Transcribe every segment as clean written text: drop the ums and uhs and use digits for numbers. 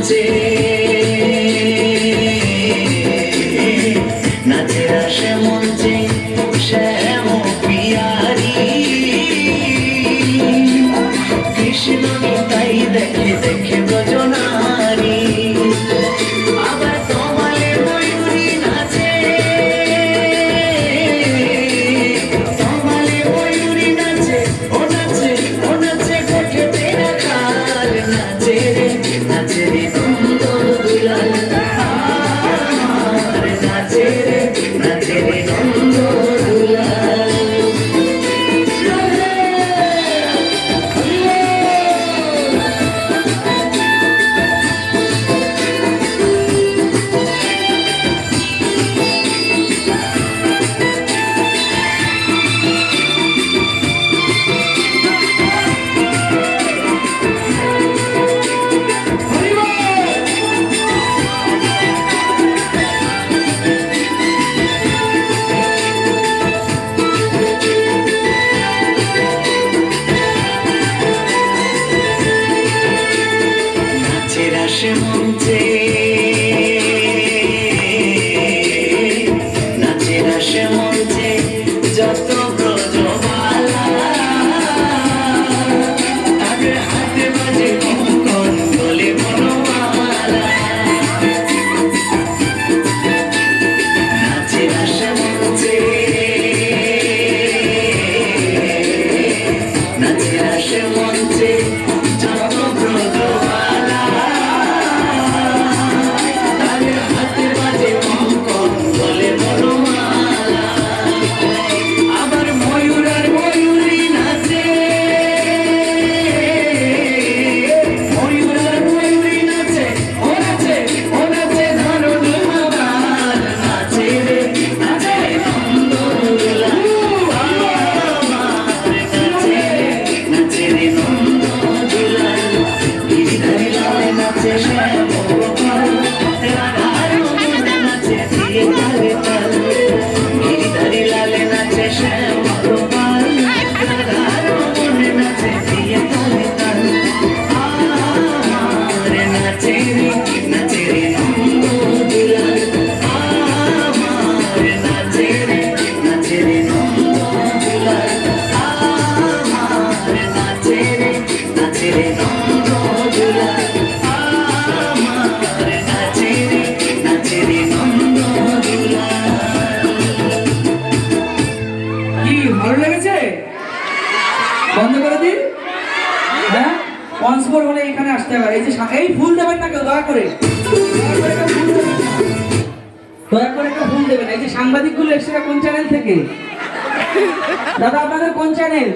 মঞ্চে নাচের আসে মঞ্চে শ্যাম পিয়ারি কৃষ্ণ তাই দেখে দেখে ব্রজনারী আবার তমালে ময়ূরী নাচে তমালে ময়ূরী নাচে ও নাচে ও নাচে কোঠেতে রাখাল নাচে রে নন্দ দুলাল নাচে রে নন্দ দুলাল আসে মঞ্চে নাচের আসে মঞ্চে যত ব্রজবালা তাদের হাতে বাজে কঙ্কন গলে বনমালা নাচের আসে মঞ্চে নাচের আসে মঞ্চে যত ব্রজবালা আবার ময়ূর আর ময়ূরী নাচে ময়ূর আর ময়ূরী নাচে ও নাচে ও নাচে ধরো দুলাল নাচে রে নন্দ দুলাল নাচে রে নন্দ দুলাল গিরিধারী লাল নাচে শ্যাম গোপাল রাধার মনে নাচে দিয়ে তালে তাল গিরিধারী লাল নাচে শ্যাম গোপাল রাধার মনে নাচে দিয়ে তালে তাল আমার নাচে রে নন্দ দুলাল আমার নাচে রে নন্দ দুলাল আমার নাচে রে নন্দ দুলাল আমার নাচে রে নন্দ দুলাল। কি ভালো লেগেছে? বন্ধ করে দিন। হ্যাঁ, পঞ্চপুর হলে এখানে আসতে হবে। এই যে এই ফুল দেবেন না কেউ, দয়া করে দয়া করে একটা ফুল দেবেন। এই যে সাংবাদিকগুলো এসেছে কোন চ্যানেল থেকে? দাদা আপনাদের কোন চ্যানেল?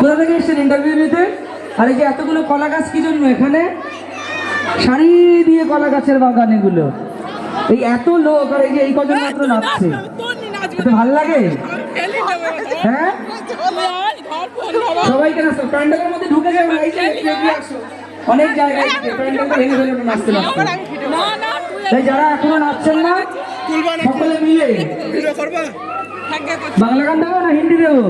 কোথা থেকে এসেছেন ইন্টারভিউ নিতে? আর এই যে এতগুলো কলা গাছ কি জন্য এখানে? সারি দিয়ে কলা গাছের বাগান এগুলো। এই এত লোক আর এই যে এই কজন মাত্র নাচছে, এটা ভালো লাগে? হ্যাঁ, সবাইকে নাচতে প্যান্ডেলের মধ্যে ঢুকে যাবে। অনেক জায়গায় প্যান্ডেলটা ভেঙে ফেলে নাচতে নাচতে। তাই যারা এখনো নাচছেন না সকলে মিলে বাংলা গান দেবো না হিন্দি দেবো?